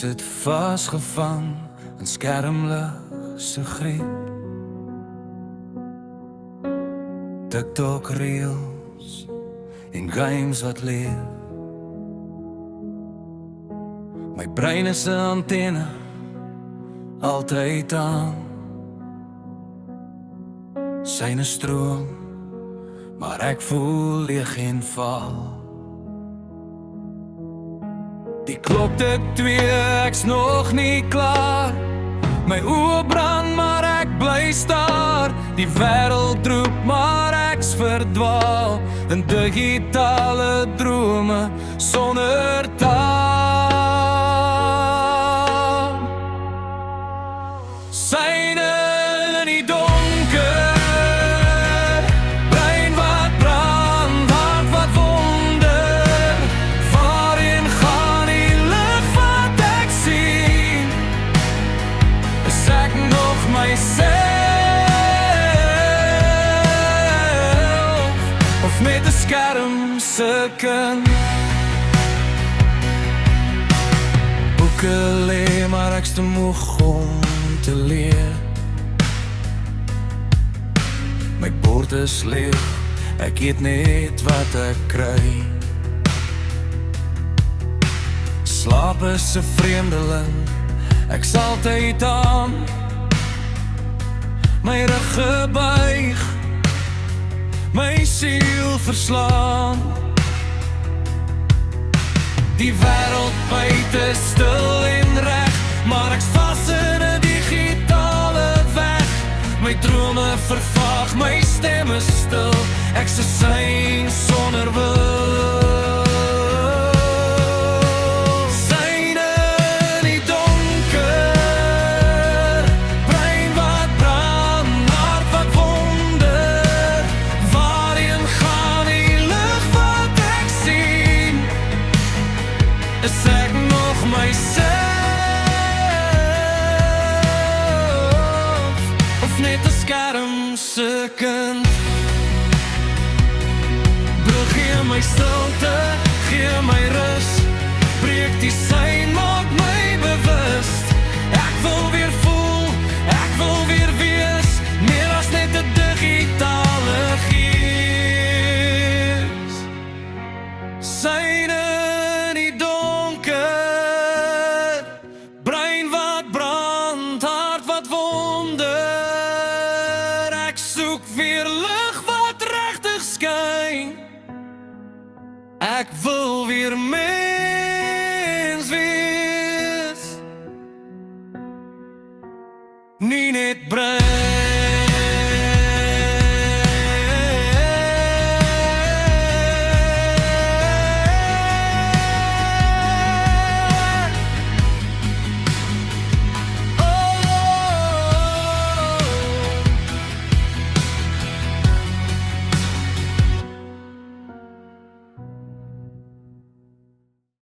sit vasgevang in skermlig se greep. TikTok reels en games wat leef. My brein is 'n antenne, altyd aan. Syne stroom, maar ek voel leeg en vaal. Die klok tik 2, ek's nog nie klaar. My oë brand, maar ek bly staar. Die wêreld roep, maar ek's verdwaal in digitale drome sonder taal. Syne in die donker, brein wat brand, hart wat wonder. Waarheen gaan die lig wat ek sien? Is ek nog myself? Of met 'n skerm se kind? Boeke lê, maar ek's te moeg om te leer. My bord is leeg, ek eet net wat ek kry. Slaap is 'n vreemdeling, ek's altyd aan. My rug gebuig, my siel verslaan. Die wêreld buite stil en reg, maar ek's vas in 'n digitale weg. My drome vervaag, my stem is stil. Ek's 'n sein sonder wil. Syne in die donker, brein wat brand, hart wat wonder. Waarheen gaan die lig wat ek sien? Is ek nog myself? Of net 'n skerm se kind? Brug gee my stilte, gee my rus. Breek die sein, maak my bewus. Ek wil weer voel, ek wil weer wees. Meer as net 'n digitale gees. Syne in die donker, brein wat brand, hart wat wonder. Ek soek weer lig wat regtig skyn. Ek wil weer meer.